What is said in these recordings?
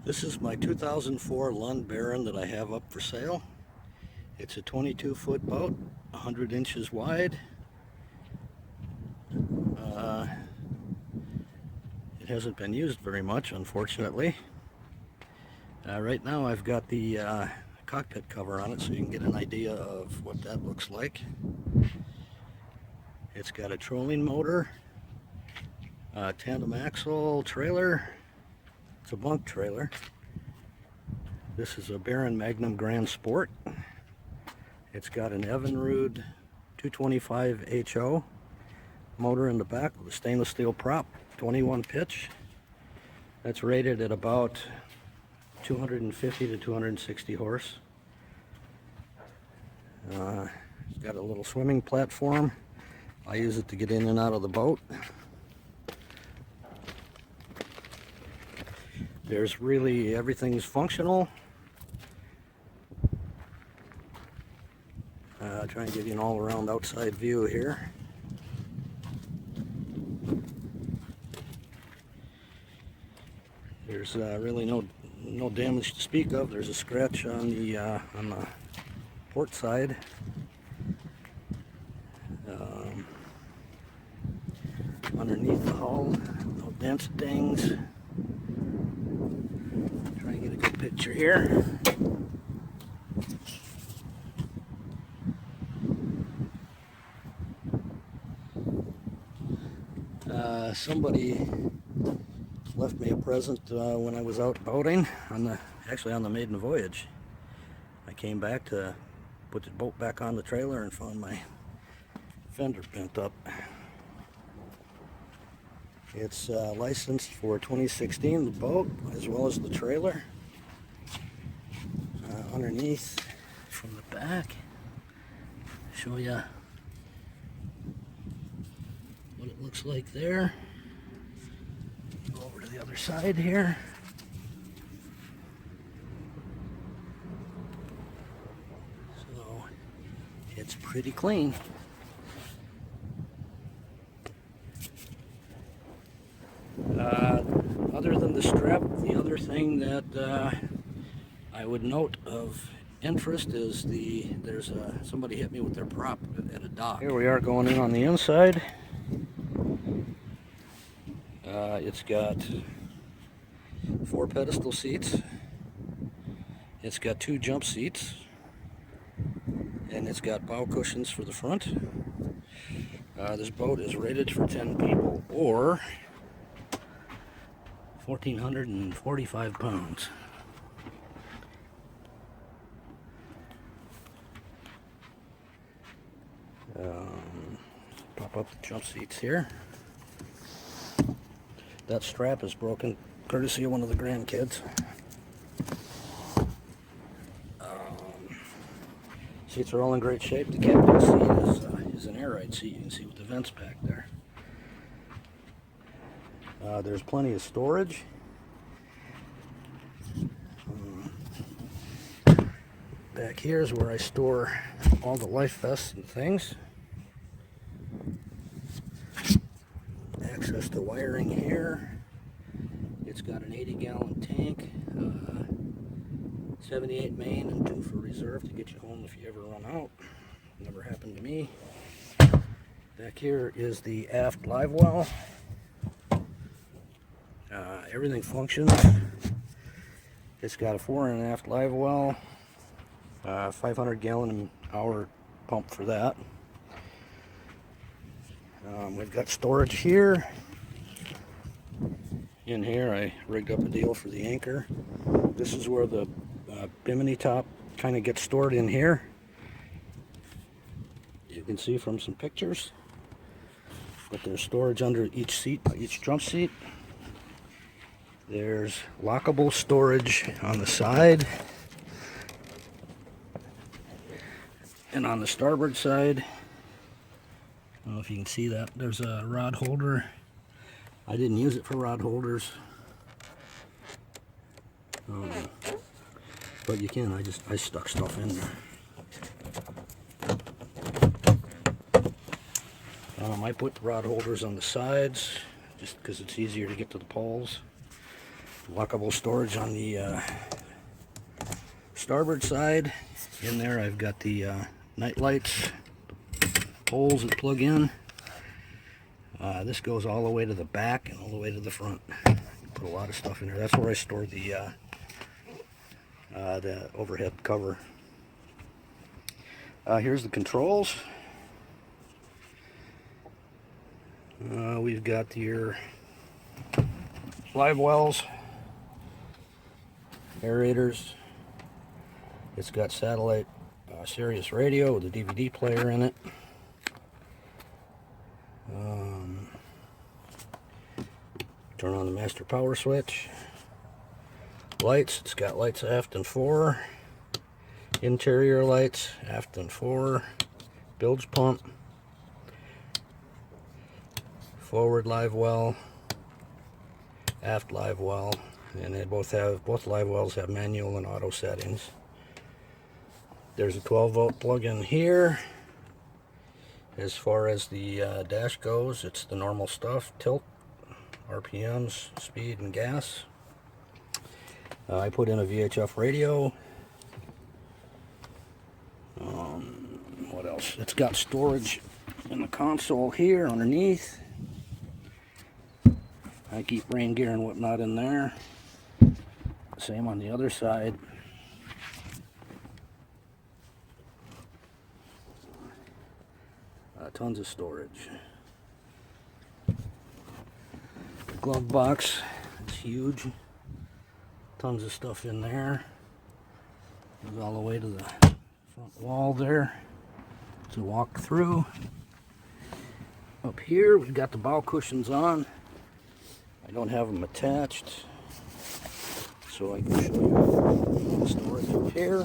This is my 2004 Lund Baron that I have up for sale. It's a 22-foot boat, 100 inches wide. It hasn't been used very much, unfortunately. Right now I've got the cockpit cover on it so you can get an idea of what that looks like. It's got a trolling motor, tandem axle trailer. It's a bunk trailer. This is a Baron Magnum Grand Sport. It's got an Evinrude 225 HO motor in the back with a stainless steel prop, 21 pitch. That's rated at about 250 to 260 horse. It's got a little swimming platform. I use it to get in and out of the boat. There's really, everything's functional. I'll try and give you an all-around outside view here. There's really no damage to speak of. There's a scratch on the port side. Underneath the hull, no dents, dings. Try and get a good picture here. Somebody left me a present when I was out boating actually on the maiden voyage. I came back to put the boat back on the trailer and found my fender bent up. It's licensed for 2016, the boat as well as the trailer. Underneath from the back, show you what it looks like there. Go over to the other side here. So it's pretty clean. Other than the strap, the other thing that I would note of interest is somebody hit me with their prop at a dock. Here we are going in on the inside. It's got 4 pedestal seats. It's got 2 jump seats, and it's got bow cushions for the front. This boat is rated for 10 people, or 1,445 pounds. Pop up the jump seats here. That strap is broken, courtesy of one of the grandkids. Seats are all in great shape. The captain seat is an air ride seat. You can see with the vents back there. There's plenty of storage. Back here is where I store all the life vests and things. Access to wiring here. It's got an 80-gallon tank, 78 main and 2 for reserve to get you home if you ever run out. Never happened to me. Back here is the aft live well. Everything functions. It's got a fore and aft live well, 500 gallon an hour pump for that. We've got storage here. In here I rigged up a deal for the anchor. This is where the bimini top kind of gets stored in here. You can see from some pictures. But there's storage under each seat, each jump seat. There's lockable storage on the side. And on the starboard side, I don't know if you can see that, there's a rod holder. I didn't use it for rod holders. But you can, I stuck stuff in there. I put the rod holders on the sides just because it's easier to get to the poles. Lockable storage on the starboard side. In there I've got the night lights, holes that plug in. This goes all the way to the back and all the way to the front. Put a lot of stuff in there. That's where I store the overhead cover. Here's the controls. We've got your live wells, aerators. It's got satellite Sirius radio with a DVD player in it. Turn on the master power switch. Lights, it's got lights aft and fore. Interior lights, aft and fore. Bilge pump. Forward live well. Aft live well. And they both live wells have manual and auto settings. There's a 12-volt plug-in here. As far as the dash goes, it's the normal stuff. Tilt, RPMs, speed, and gas. I put in a VHF radio. What else? It's got storage in the console here underneath. I keep rain gear and whatnot in there. Same on the other side. Tons of storage. The glove box is huge. Tons of stuff in there. Goes all the way to the front wall there to walk through. Up here we've got the bow cushions on. I don't have them attached, so I can show you the storage up here.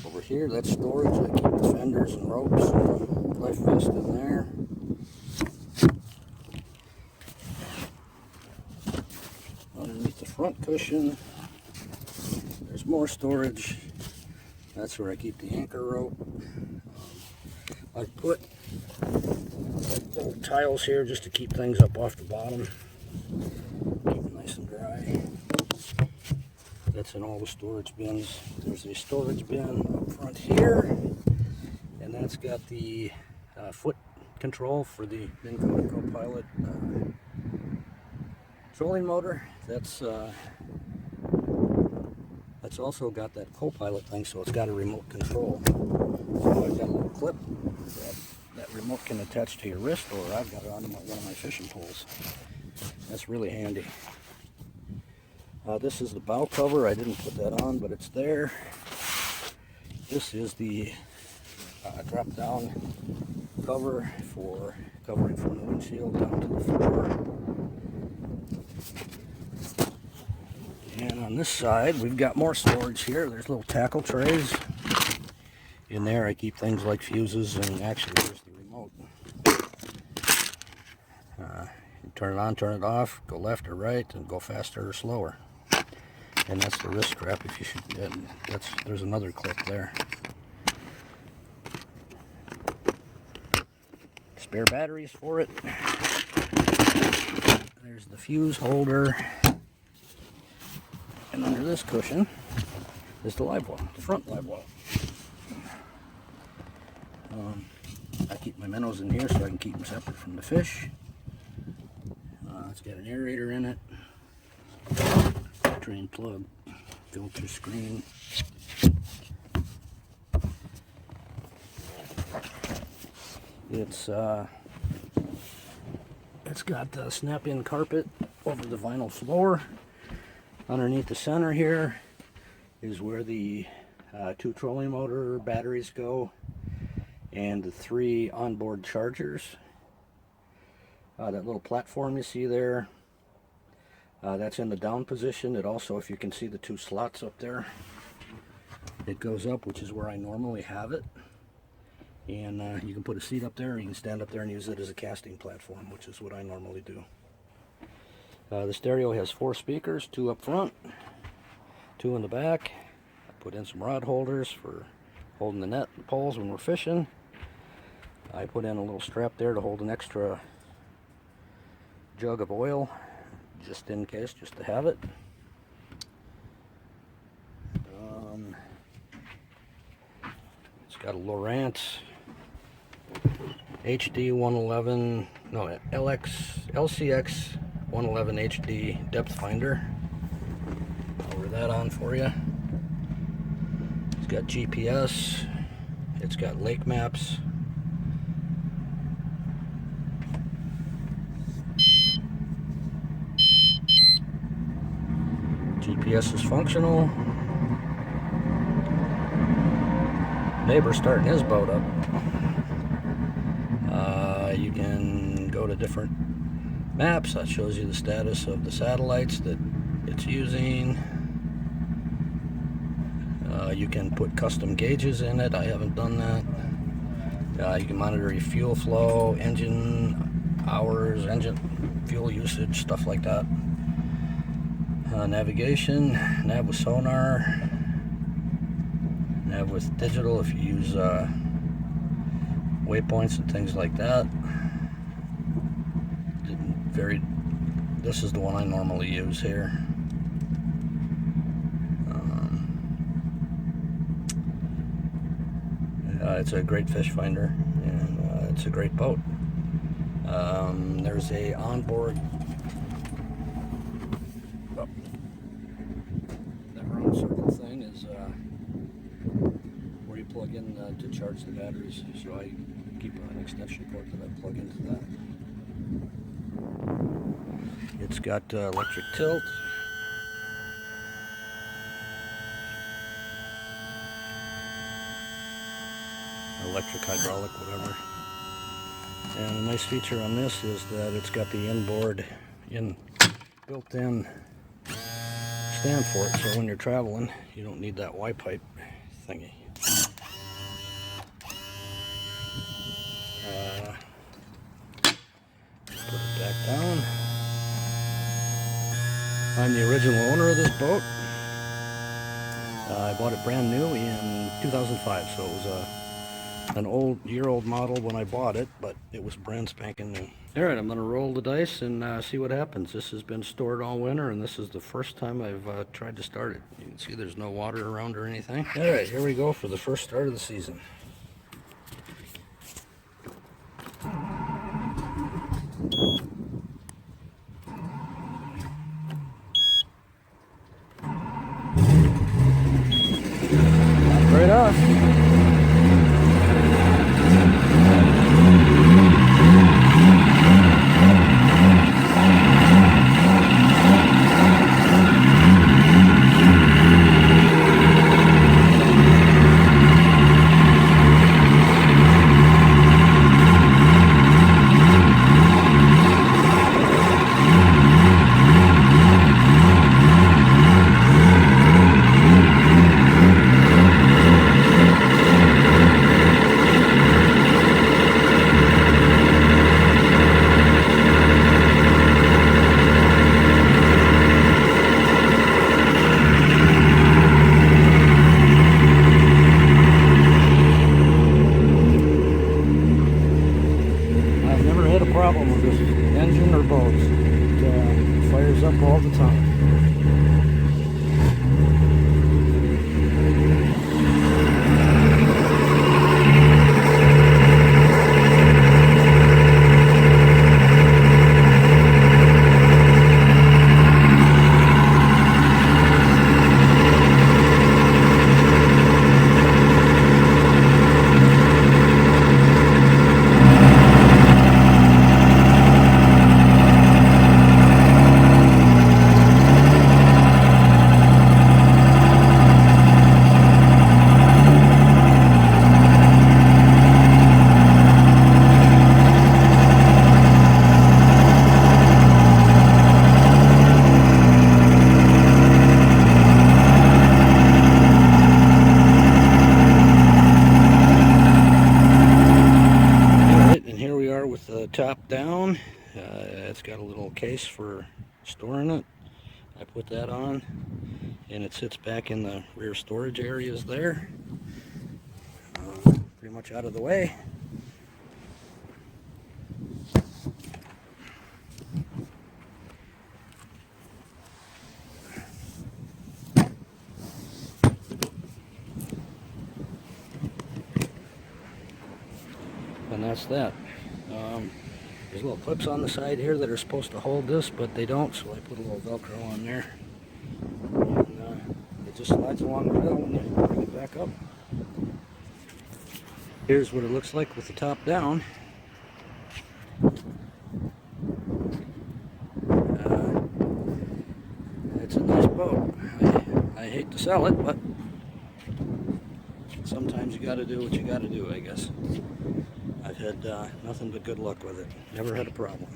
Over here, that's storage. I keep the fenders and ropes and life vest in there. Underneath the front cushion, there's more storage. That's where I keep the anchor rope. I put little tiles here just to keep things up off the bottom. Keep it nice and dry. That's in all the storage bins. There's a storage bin up front here, and that's got the foot control for the Minn Kota Copilot trolling motor. That's also got that Copilot thing, so it's got a remote control. So I've got a little clip that remote can attach to your wrist, or I've got it on one of my fishing poles. That's really handy. This is the bow cover. I didn't put that on, but it's there. This is the drop-down cover for covering from the windshield down to the floor. And on this side, we've got more storage here. There's little tackle trays. In there, I keep things like fuses, and actually, there's the remote. You turn it on, turn it off, go left or right, and go faster or slower. And that's the wrist strap. If you should, there's another clip there. Spare batteries for it. There's the fuse holder. And under this cushion is the live well, the front live well. I keep my minnows in here so I can keep them separate from the fish. It's got an aerator in it. Drain plug, filter screen. It's got the snap-in carpet over the vinyl floor. Underneath the center here is where the 2 trolling motor batteries go, and the 3 onboard chargers. That little platform you see there, that's in the down position. It also, if you can see the 2 slots up there, it goes up, which is where I normally have it. And you can put a seat up there, or you can stand up there and use it as a casting platform, which is what I normally do. The stereo has 4 speakers, 2 up front, 2 in the back. I put in some rod holders for holding the net and poles when we're fishing. I put in a little strap there to hold an extra jug of oil, just in case, just to have it. It's got a Lowrance HD 111, no, LCX 111 HD depth finder. Over that on for you. It's got GPS. It's got lake maps. GPS is functional. Neighbor's starting his boat up. You can go to different maps. That shows you the status of the satellites that it's using. You can put custom gauges in it. I haven't done that. You can monitor your fuel flow, engine hours, engine fuel usage, stuff like that. Navigation, nav with sonar, nav with digital if you use waypoints and things like that. This is the one I normally use here. It's a great fish finder, and it's a great boat. There's a onboard. Oh, that round circle thing is where you plug in to charge the batteries. So I keep an extension cord that I plug into that. It's got electric tilt. Electric, hydraulic, whatever. And a nice feature on this is that it's got the inboard, built-in stand for it, so when you're traveling, you don't need that Y-pipe thingy. Put it back down. I'm the original owner of this boat. I bought it brand new in 2005, so it was an year-old model when I bought it, but it was brand spanking new. All right, I'm going to roll the dice and see what happens. This has been stored all winter, and this is the first time I've tried to start it. You can see there's no water around or anything. All right, here we go for the first start of the season. Right off. Problem with this engine or boat. It fires up all the time. With the top down, it's got a little case for storing it. I put that on and it sits back in the rear storage areas there, pretty much out of the way. that's that. There's little clips on the side here that are supposed to hold this, but they don't, so I put a little Velcro on there. And it just slides along the rail when you bring it back up. Here's what it looks like with the top down. It's a nice boat. I hate to sell it, but sometimes you gotta do what you gotta do, I guess. I've had nothing but good luck with it. Never had a problem.